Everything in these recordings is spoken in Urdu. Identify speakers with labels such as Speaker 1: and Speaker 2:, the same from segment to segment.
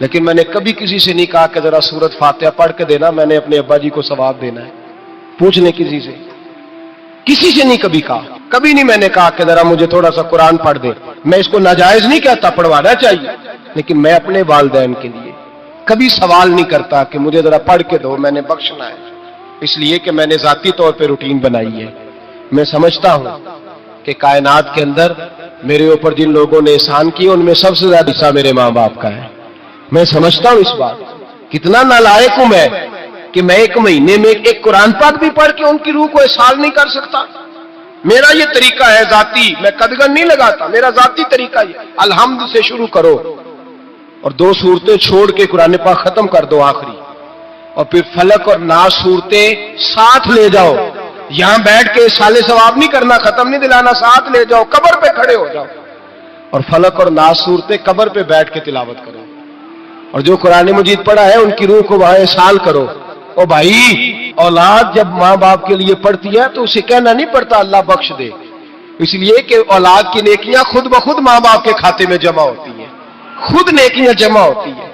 Speaker 1: لیکن میں نے کبھی کسی سے نہیں کہا کہ ذرا سورت فاتحہ پڑھ کے دینا، میں نے اپنے ابا جی کو ثواب دینا ہے، پوچھنے کسی سے، کسی سے نہیں کبھی کہا، کبھی نہیں میں نے کہا کہ ذرا مجھے تھوڑا سا قرآن پڑھ دے۔ میں اس کو ناجائز نہیں کہتا، پڑھوانا چاہیے، لیکن میں اپنے والدین کے لیے کبھی سوال نہیں کرتا کہ مجھے ذرا پڑھ کے دو، میں نے بخشنا ہے، اس لیے کہ میں نے ذاتی طور پہ روٹین بنائی ہے۔ میں سمجھتا ہوں کہ کائنات کے اندر میرے اوپر جن لوگوں نے احسان کیے ان میں سب سے زیادہ حصہ میرے ماں باپ کا ہے۔ میں سمجھتا ہوں اس بات، کتنا نالائق ہوں میں کہ میں ایک مہینے میں ایک قرآن پاک بھی پڑھ کے ان کی روح کو احسان نہیں کر سکتا۔ میرا یہ طریقہ ہے ذاتی، میں قدغن نہیں لگاتا، میرا ذاتی طریقہ یہ، الحمد سے شروع کرو اور 2 صورتیں چھوڑ کے قرآن پاک ختم کر دو آخری، اور پھر فلق اور ناس صورتیں ساتھ لے جاؤ۔ یہاں بیٹھ کے سالے ثواب نہیں کرنا، ختم نہیں دلانا، ساتھ لے جاؤ، قبر پہ کھڑے ہو جاؤ اور فلق اور ناس صورتیں قبر پہ بیٹھ کے تلاوت کرو، اور جو قرآن مجید پڑھا ہے ان کی روح کو وہاں احسال کرو۔ او بھائی، اولاد جب ماں باپ کے لیے پڑھتی ہے تو اسے کہنا نہیں پڑتا اللہ بخش دے، اس لیے کہ اولاد کی نیکیاں خود بخود ماں باپ کے کھاتے میں جمع ہوتی ہیں، خود نیکیاں جمع ہوتی ہیں۔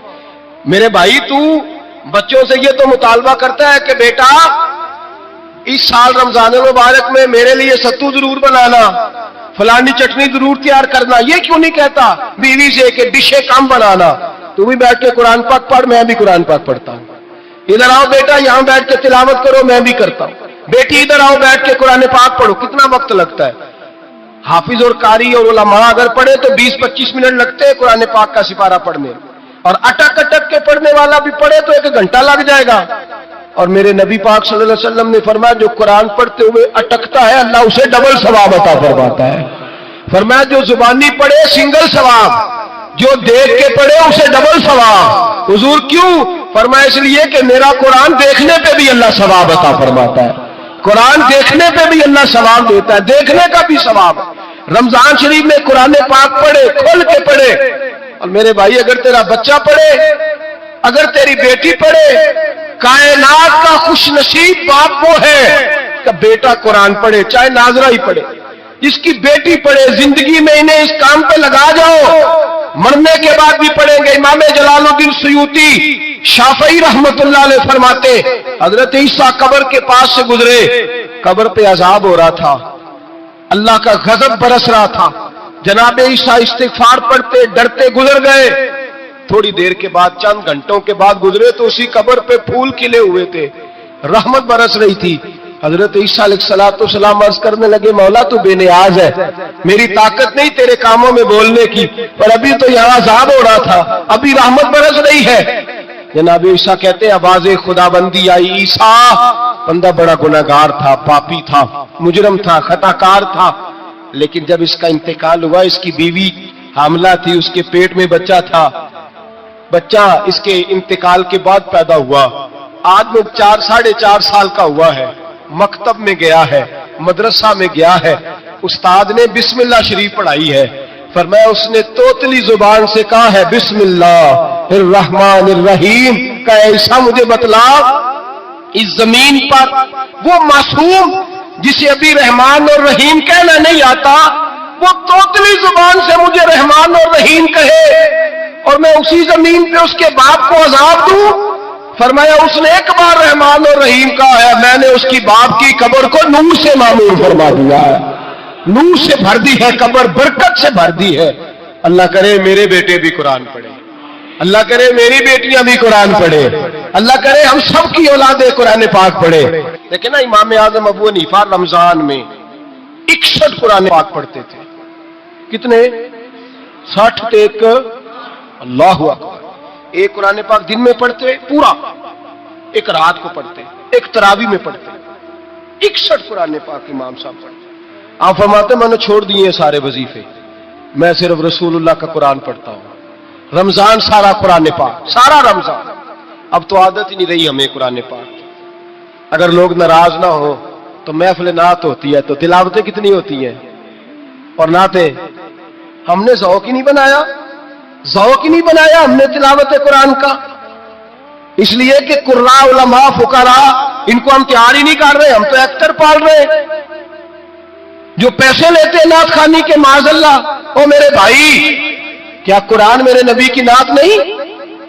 Speaker 1: میرے بھائی، تو بچوں سے یہ تو مطالبہ کرتا ہے کہ بیٹا اس سال رمضان المبارک میں میرے لیے ستو ضرور بنانا، فلانی چٹنی ضرور تیار کرنا، یہ کیوں نہیں کہتا بیوی سے کہ ڈشیں کم بنانا، تو بھی بیٹھ کے قرآن پاک پڑھ، میں بھی قرآن پاک پڑھتا ہوں۔ ادھر آؤ بیٹا، یہاں بیٹھ کے تلاوت کرو، میں بھی کرتا ہوں۔ بیٹی ادھر آؤ بیٹھ کے قرآن پاک پڑھو، کتنا وقت لگتا ہے؟ حافظ اور قاری اور علماء اگر پڑھے تو 20-25 منٹ لگتے ہیں قرآن پاک کا سپارہ پڑھنے، اور اٹک اٹک کے پڑھنے والا بھی پڑھے تو 1 گھنٹہ لگ جائے گا۔ اور میرے نبی پاک صلی اللہ علیہ وسلم نے فرمایا جو قرآن پڑھتے ہوئے اٹکتا ہے اللہ اسے ڈبل ثواب عطا فرماتا ہے۔ فرمایا جو زبانی پڑھے سنگل ثواب، جو دیکھ کے پڑھے اسے ڈبل ثواب۔ حضور کیوں؟ فرمایا اس لیے کہ میرا قرآن دیکھنے پہ بھی اللہ ثواب عطا فرماتا ہے، قرآن دیکھنے پہ بھی اللہ ثواب دیتا ہے، دیکھنے کا بھی ثواب۔ رمضان شریف میں قرآن پاک پڑھے، کھول کے پڑھے۔ اور میرے بھائی، اگر تیرا بچہ پڑھے، اگر تیری بیٹی پڑھے، کائنات کا خوش نصیب باپ وہ ہے کہ بیٹا قرآن پڑھے، چاہے ناظرہ ہی پڑھے، جس کی بیٹی پڑھے۔ زندگی میں انہیں اس کام پہ لگا جاؤ، مرنے کے بعد بھی پڑھیں گے۔ امام جلال الدین سیوطی شافعی رحمت اللہ علیہ فرماتے حضرت عیسیٰ قبر کے پاس سے گزرے، قبر پہ عذاب ہو رہا تھا، اللہ کا غضب برس رہا تھا، جناب عیسیٰ استغفار پڑھتے ڈرتے گزر گئے۔ تھوڑی دیر کے بعد، چند گھنٹوں کے بعد گزرے تو اسی قبر پہ پھول کھلے ہوئے تھے، رحمت برس رہی تھی۔ حضرت عیسیٰ علیہ السلام عرض کرنے لگے مولا تو بے نیاز ہے، میری طاقت نہیں تیرے کاموں میں بولنے کی، پر ابھی تو یہاں عذاب ہو رہا تھا، ابھی رحمت برس رہی ہے۔ جناب عیسیٰ کہتے ہیں آواز خدا بندی آئی، عیسیٰ بندہ بڑا گناہگار تھا، پاپی تھا، مجرم تھا، خطا کار تھا، لیکن جب اس کا انتقال ہوا، اس کی بیوی حاملہ تھی، اس کے پیٹ میں بچہ تھا، بچہ اس کے انتقال کے بعد پیدا ہوا، آج وہ 4-4.5 سال کا ہوا ہے، مکتب میں گیا ہے، مدرسہ میں گیا ہے، استاد نے بسم اللہ شریف پڑھائی ہے، فرمایا اس نے توتلی زبان سے کہا ہے بسم اللہ الرحمن الرحیم کا، ایسا مجھے بتلا اس زمین پر وہ معصوم جسے ابھی رحمان اور رحیم کہنا نہیں آتا، وہ توتلی زبان سے مجھے رحمان اور رحیم کہے اور میں اسی زمین پہ اس کے باپ کو عذاب دوں۔ فرمایا اس نے ایک بار رحمان اور رحیم کہا ہے، میں نے اس کی باپ کی قبر کو نور سے معمور فرما دیا ہے، نور سے بھر دی ہے قبر، برکت سے بھر دی ہے۔ اللہ کرے میرے بیٹے بھی قرآن پڑھے، اللہ کرے میری بیٹیاں بھی قرآن پڑھے، اللہ کرے ہم سب کی اولادیں قرآن پاک پڑھے۔ لیکن نا امام اعظم ابو حنیفہ رمضان میں 61 قرآن پاک پڑھتے تھے۔ کتنے؟ 60 ایک، اللہ اکبر۔ ایک قرآن پاک دن میں پڑھتے پورا، ایک رات کو پڑھتے، ایک تراویح میں پڑھتے، 61 قرآن پاک امام صاحب پڑھتے۔ آپ فرماتے میں نے چھوڑ دیے سارے وظیفے، میں صرف رسول اللہ کا قرآن پڑھتا ہوں۔ رمضان سارا قرآن پاک، سارا رمضان۔ اب تو عادت ہی نہیں رہی ہمیں قرآن پاک۔ اگر لوگ ناراض نہ ہو تو محفل نعت ہوتی ہے تو تلاوتیں کتنی ہوتی ہیں، اور نعتیں ہم نے ذوق ہی نہیں بنایا، ذوق ہی نہیں بنایا ہم نے تلاوت قرآن کا، اس لیے کہ قراء علماء فقراء ان کو ہم تیار ہی نہیں کر رہے، ہم تو ایکٹر پال رہے جو پیسے لیتے ہیں نعت خوانی کے، معاذ اللہ۔ او میرے بھائی، کیا قرآن میرے نبی کی نعت نہیں؟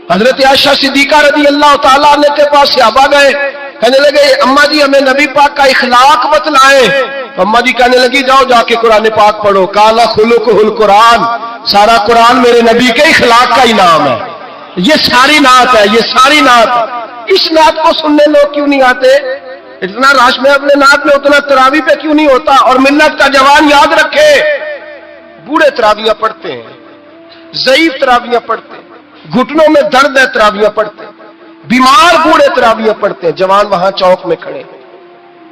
Speaker 1: حضرت عائشہ صدیقہ رضی اللہ تعالیٰ عنہ کے پاس صحابہ گئے, کہنے لگے اماں جی ہمیں نبی پاک کا اخلاق بتلائیں. اماں جی کہنے لگی جاؤ جا کے قرآن پاک پڑھو. قال خلقہ القرآن, سارا قرآن میرے نبی کے اخلاق کا ہی نام ہے. یہ ساری نعت ہے, یہ ساری نعت. اس نعت کو سننے لوگ کیوں نہیں آتے؟ اتنا رش میں اپنے نعت میں اتنا تراویح پہ کیوں نہیں ہوتا؟ اور ملت کا جوان یاد رکھے, بوڑھے تراویح پڑھتے ہیں, ضعیف تراویح پڑھتے ہیں, گھٹنوں میں درد ہے تراویح پڑھتے ہیں, بیمار بوڑھے تراویح پڑھتے ہیں, جوان وہاں چوک میں کھڑے.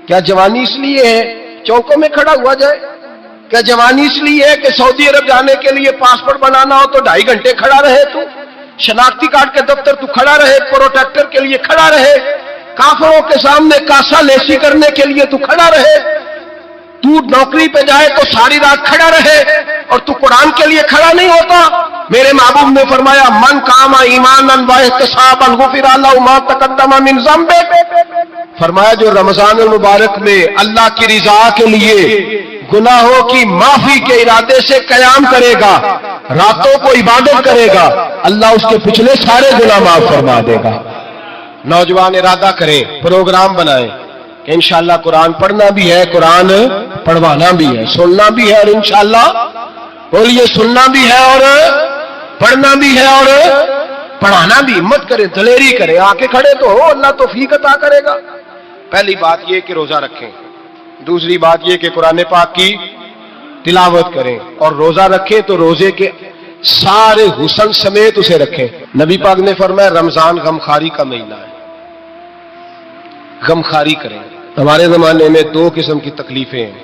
Speaker 1: کیا جوانی اس لیے ہے چوکوں میں کھڑا ہوا جائے؟ کیا جوانی اس لیے ہے کہ سعودی عرب جانے کے لیے پاسپورٹ بنانا ہو تو 2.5 گھنٹے کھڑا رہے تو؟ شناختی کارڈ کے دفتر تو کھڑا رہے, پروٹیکٹر کے لیے کھڑا رہے, کافروں کے سامنے کاسا لیسی کرنے کے لیے تو کھڑا رہے, تو نوکری پہ جائے تو ساری رات کھڑا رہے, اور تو قرآن کے لیے کھڑا نہیں ہوتا؟ میرے محبوب نے فرمایا من قام ایمانا واحتسابا غفر له ما تقدم من ذنبه. فرمایا جو رمضان المبارک میں اللہ کی رضا کے لیے گناہوں کی معافی کے ارادے سے قیام کرے گا, راتوں کو عبادت کرے گا, اللہ اس کے پچھلے سارے گناہ معاف فرما دے گا. نوجوان ارادہ کریں, پروگرام بنائیں کہ انشاءاللہ قرآن پڑھنا بھی ہے, قرآن پڑھوانا بھی ہے, سننا بھی ہے, اور انشاءاللہ بولیے سننا بھی ہے اور پڑھنا بھی ہے اور پڑھانا بھی. ہمت کریں, دلیری کریں, آ کے کھڑے تو ہو, اللہ توفیق عطا کرے گا. پہلی بات یہ کہ روزہ رکھیں, دوسری بات یہ کہ قرآن پاک کی تلاوت کریں, اور روزہ رکھیں تو روزے کے سارے حسن سمیت اسے رکھیں. نبی پاک نے فرمایا رمضان غمخاری کا مہینہ ہے, غمخاری کریں. ہمارے زمانے میں 2 قسم کی تکلیفیں ہیں.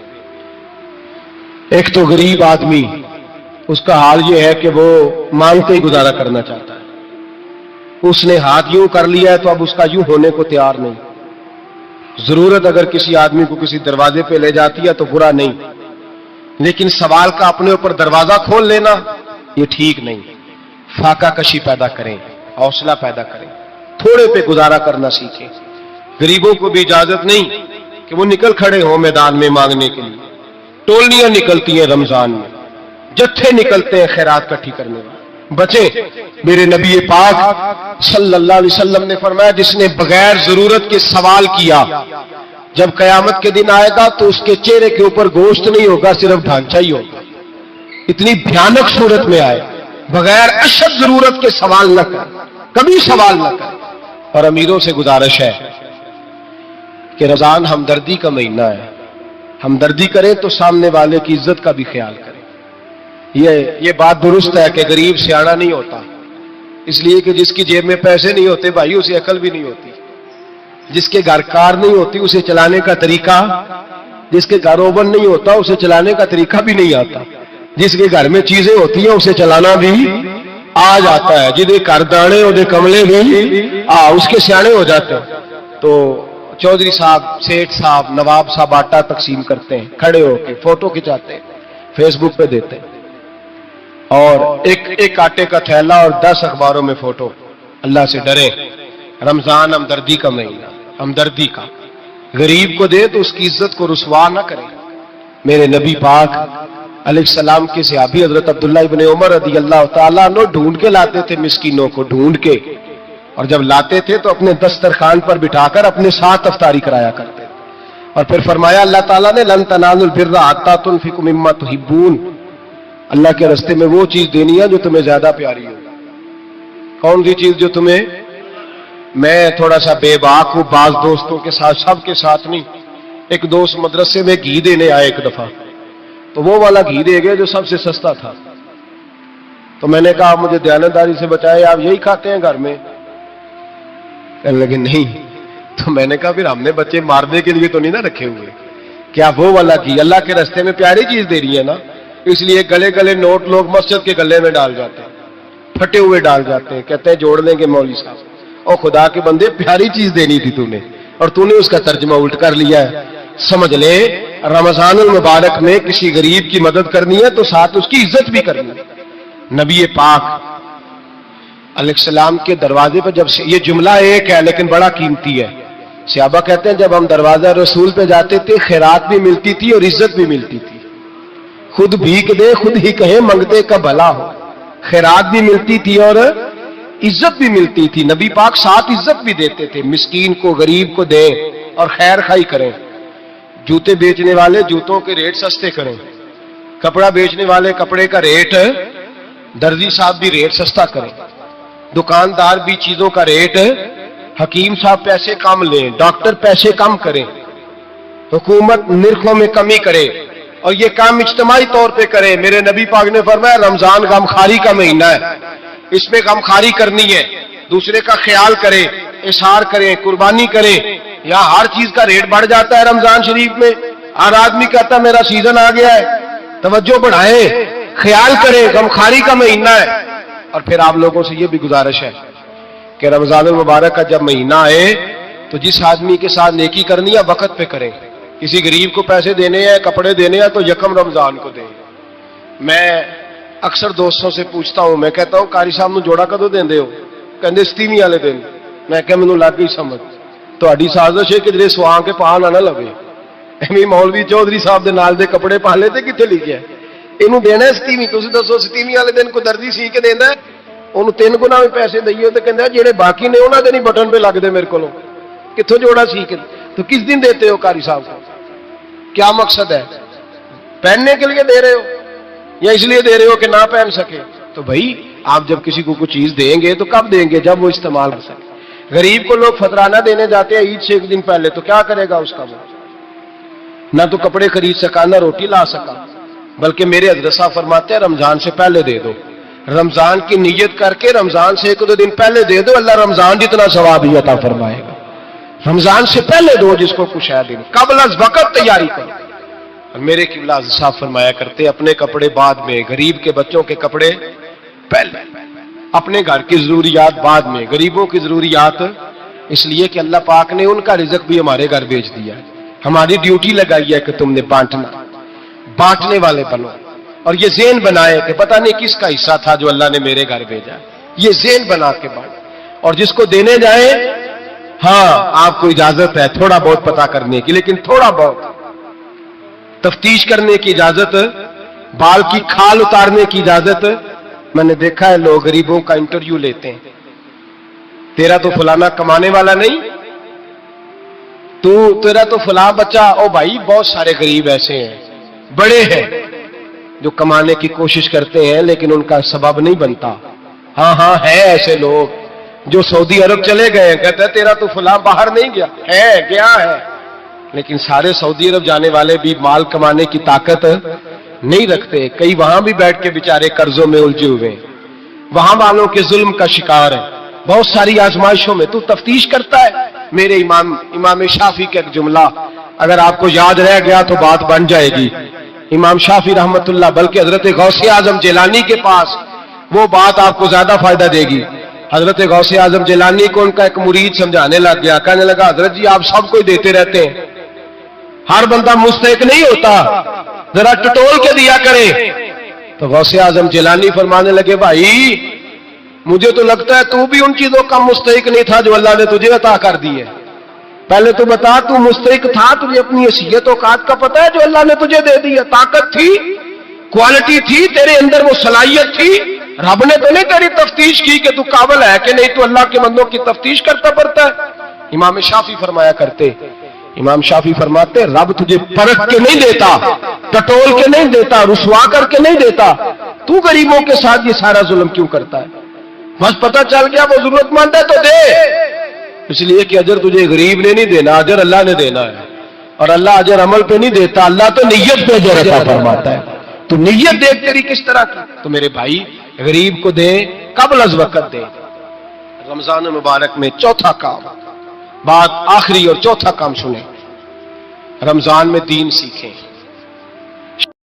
Speaker 1: ایک تو غریب آدمی, اس کا حال یہ ہے کہ وہ مانگتے ہی گزارا کرنا چاہتا ہے. اس نے ہاتھ یوں کر لیا ہے تو اب اس کا یوں ہونے کو تیار نہیں. ضرورت اگر کسی آدمی کو کسی دروازے پہ لے جاتی ہے تو برا نہیں, لیکن سوال کا اپنے اوپر دروازہ کھول لینا یہ ٹھیک نہیں. فاقہ کشی پیدا کریں, حوصلہ پیدا کریں, تھوڑے پہ گزارا کرنا سیکھیں. غریبوں کو بھی اجازت نہیں کہ وہ نکل کھڑے ہوں میدان میں مانگنے کے لیے. ٹولیاں نکلتی ہیں رمضان میں, جتھے نکلتے ہیں خیرات کٹھی کرنے والے. بچیں. میرے نبی پاک صلی اللہ علیہ وسلم نے فرمایا جس نے بغیر ضرورت کے سوال کیا, جب قیامت کے دن آئے گا تو اس کے چہرے کے اوپر گوشت نہیں ہوگا, صرف ڈھانچہ ہی ہوگا. اتنی بھیانک صورت میں آئے, بغیر اشد ضرورت کے سوال نہ کریں, کبھی سوال نہ کریں. اور امیروں سے گزارش ہے کہ رمضان ہمدردی کا مہینہ ہے, ہمدردی کریں تو سامنے والے کی عزت کا بھی خیال کریں. یہ بات درست ہے کہ غریب سیاڑا نہیں ہوتا, اس لیے کہ جس کی جیب میں پیسے نہیں ہوتے بھائی اسے عقل بھی نہیں ہوتی. جس کے گھر کار نہیں ہوتی اسے چلانے کا طریقہ, جس کے گھر اوون نہیں ہوتا اسے چلانے کا طریقہ بھی نہیں آتا. جس کے گھر میں چیزیں ہوتی ہیں اسے چلانا بھی آ جاتا ہے. جدے گھر دانے اور کملے بھی اس کے سیانے ہو جاتے ہیں. تو چودھری صاحب, سیٹھ صاحب, نواب صاحب آٹا تقسیم کرتے ہیں, کھڑے ہو کے فوٹو کھچاتے ہیں, فیس بک پہ دیتے ہیں, اور ایک آٹے کا تھیلا اور 10 اخباروں میں فوٹو. اللہ سے ڈریں, رمضان ہمدردی کا مہینہ, ہمدردی کا. غریب کو دے تو اس کی عزت کو رسوا نہ کرے. میرے نبی پاک علیہ السلام کے صحابی حضرت عبداللہ ابن عمر رضی اللہ تعالیٰ عنہ ڈھونڈ کے لاتے تھے مسکینوں کو, ڈھونڈ کے, اور جب لاتے تھے تو اپنے دسترخوان پر بٹھا کر اپنے ساتھ افطاری کرایا کرتے. اور پھر فرمایا اللہ تعالیٰ نے لن تنالوا البر حتی تنفقوا مما تحبون, اللہ کے راستے میں وہ چیز دینی ہے جو تمہیں زیادہ پیاری ہو. کون سی چیز جو تمہیں؟ میں تھوڑا سا بے باک ہوں, بعض دوستوں کے ساتھ, سب کے ساتھ نہیں. ایک دوست مدرسے میں گھی دینے آئے ایک دفعہ, تو وہ والا گھی دے گئے جو سب سے سستا تھا. تو میں نے کہا مجھے دیانتداری سے بچائے, آپ یہی کھاتے ہیں گھر میں؟ کہنے لگے نہیں. تو میں نے کہا پھر ہم نے بچے مارنے کے لیے تو نہیں نہ رکھے ہوئے, کیا وہ والا گھی اللہ کے راستے میں پیاری چیز دے رہی ہے نا, اس لیے گلے گلے نوٹ لوگ مسجد کے گلے میں ڈال جاتے ہیں, پھٹے ہوئے ڈال جاتے ہیں, کہتے ہیں جوڑ لیں گے مولوی صاحب. اور خدا کے بندے پیاری چیز دینی تھی تو نے, اور تو نے اس کا ترجمہ الٹ کر لیا ہے. سمجھ لے رمضان المبارک میں کسی غریب کی مدد کرنی ہے تو ساتھ اس کی عزت بھی کرنی ہے. نبی پاک علیہ السلام کے دروازے پہ, جب یہ جملہ ایک ہے لیکن بڑا قیمتی ہے, صحابہ کہتے ہیں جب ہم دروازہ رسول پہ جاتے تھے خیرات بھی ملتی تھی اور عزت بھی ملتی تھی. خود بھیک دے خود ہی کہیں منگتے کا بھلا ہو, خیرات بھی ملتی تھی اور عزت بھی ملتی تھی. نبی پاک ساتھ عزت بھی دیتے تھے, مسکین کو غریب کو دیں اور خیر خائی کریں. جوتے بیچنے والے جوتوں کے ریٹ سستے کریں, کپڑا بیچنے والے کپڑے کا ریٹ, درزی صاحب بھی ریٹ سستا کریں, دکاندار بھی چیزوں کا ریٹ, حکیم صاحب پیسے کم لیں, ڈاکٹر پیسے کم کریں, حکومت نرخوں میں کمی کرے, اور یہ کام اجتماعی طور پہ کرے. میرے نبی پاک نے فرمایا رمضان غمخواری کا مہینہ ہے, اس میں غمخواری کرنی ہے, دوسرے کا خیال کرے, اظہار کریں, قربانی کریں. یہاں ہر چیز کا ریٹ بڑھ جاتا ہے رمضان شریف میں. ہر آدمی کہتا ہے میرا سیزن آ گیا ہے, توجہ بڑھائیں, خیال کریں, غمخواری کا مہینہ ہے. اور پھر آپ لوگوں سے یہ بھی گزارش ہے کہ رمضان المبارک کا جب مہینہ آئے تو جس آدمی کے ساتھ نیکی کرنی ہے وقت پہ کریں. کسی غریب کو پیسے دینے ہیں, کپڑے دینے ہیں تو یکم رمضان کو دیں. میں اکثر دوستوں سے پوچھتا ہوں, میں کہتا ہوں قاری صاحب نو جوڑا کدو دیندے ہو؟ کہندے 27 والے دن. میں کہ مینوں لگ گئی سمجھ, تہاڈی سازش ہے کہ جڑے سواں کے پاہ نہ لگے. ایویں مولوی چودھری صاحب دے نال دے کپڑے پا لے تے کتے لکھیا اینوں دینا 27. تسی دسو 27 والے دن کو درزی سی کے دیندا ہے, اونوں 3 گنا بھی پیسے دئیے تے کہندا جڑے باقی نے انہاں دے نہیں بٹن پہ لگدے میرے کولوں, کتھوں جوڑا سی کے. تو کس دن دیتے ہو قاری صاحب کو؟ کیا مقصد ہے؟ پہننے کے لیے دے رہے ہو یا اس لیے دے رہے ہو کہ نہ پہن سکے؟ تو بھائی آپ جب کسی کو کچھ چیز دیں گے تو کب دیں گے؟ جب وہ استعمال کر سکے. غریب کو لوگ فطرانہ دینے جاتے ہیں عید سے ایک دن پہلے, تو کیا کرے گا اس کا؟ وہ نہ تو کپڑے خرید سکا نہ روٹی لا سکا. بلکہ میرے حضرت صاحب فرماتے ہیں رمضان سے پہلے دے دو, رمضان کی نیت کر کے رمضان سے 1-2 دن پہلے دے دو, اللہ رمضان جتنا ثواب ہی عطا فرمائے گا. رمضان سے پہلے دو جس کو کچھ ہے دن, قبل از وقت تیاری کرو. اور میرے قبلہ حضرت صاحب فرمایا کرتے اپنے کپڑے بعد میں, غریب کے بچوں کے کپڑے پہلے, اپنے گھر کی ضروریات بعد میں, غریبوں کی ضروریات. اس لیے کہ اللہ پاک نے ان کا رزق بھی ہمارے گھر بھیج دیا ہے. ہماری ڈیوٹی لگائی ہے کہ تم نے بانٹنا, بانٹنے والے بنو. اور یہ ذہن بنائے کہ پتہ نہیں کس کا حصہ تھا جو اللہ نے میرے گھر بھیجا, یہ ذہن بنا کے بانٹ. اور جس کو دینے جائیں, ہاں آپ کو اجازت ہے تھوڑا بہت پتہ کرنے کی, لیکن تھوڑا بہت تفتیش کرنے کی اجازت, بال کی کھال اتارنے کی اجازت. میں نے دیکھا ہے لوگ غریبوں کا انٹرویو لیتے ہیں, تیرا تو فلانا کمانے والا نہیں, تیرا تو فلاں بچہ. او بھائی بہت سارے غریب ایسے ہیں, بڑے ہیں, جو کمانے کی کوشش کرتے ہیں لیکن ان کا سبب نہیں بنتا. ہاں ہے ایسے لوگ جو سعودی عرب چلے گئے, کہتے ہیں تیرا تو فلاں باہر نہیں گیا, گیا ہے, لیکن سارے سعودی عرب جانے والے بھی مال کمانے کی طاقت نہیں رکھتے. کئی وہاں بھی بیٹھ کے بیچارے قرضوں میں الجھے ہوئے ہیں, وہاں والوں کے ظلم کا شکار ہے, بہت ساری آزمائشوں میں. تو تفتیش کرتا ہے. میرے امام شافعی کا ایک جملہ اگر آپ کو یاد رہ گیا تو بات بن جائے گی. امام شافعی رحمت اللہ, بلکہ حضرت غوث اعظم جیلانی کے پاس وہ بات آپ کو زیادہ فائدہ دے گی. حضرت غوث اعظم جیلانی کو ان کا ایک مرید سمجھانے لگ گیا, کہنے لگا حضرت جی آپ سب کو دیتے رہتے ہیں, ہر بندہ مستحق نہیں ہوتا, ذرا ٹٹول کے دیا کرے. تو غوث اعظم جیلانی فرمانے لگے بھائی مجھے تو لگتا ہے تو بھی ان چیزوں کا مستحق نہیں تھا جو اللہ نے تجھے عطا کر دی ہے. پہلے تو بتا تو مستحق تھا, تجھے اپنی حیثیت و اوقات کا پتہ ہے جو اللہ نے تجھے دے دی ہے؟ طاقت تھی, کوالٹی تھی, تیرے اندر وہ صلاحیت تھی. رب نے تو نہیں تیری تفتیش کی کہ تو قابل ہے کہ نہیں, تو اللہ کے بندوں کی تفتیش کرتا پڑتا ہے. امام شافعی فرمایا کرتے, امام شافعی فرماتے رب تجھے پرکھ کے نہیں دیتا, ٹٹول کے نہیں دیتا, رسوا کر کے نہیں دیتا, تو غریبوں کے ساتھ یہ سارا ظلم کیوں کرتا ہے؟ بس پتہ چل گیا وہ ضرورت مند ہے تو دے. اس لیے کہ اجر تجھے غریب نے نہیں دینا, اجر اللہ نے دینا ہے. اور اللہ اجر عمل پہ نہیں دیتا, اللہ تو نیت پہ اجر عطا فرماتا ہے. تو نیت دیکھ تیری کس طرح کی. تو میرے بھائی غریب کو دیں, قبل از وقت دیں. رمضان مبارک میں چوتھا کام, بات آخری اور چوتھا کام سنیں, رمضان میں دین سیکھیں.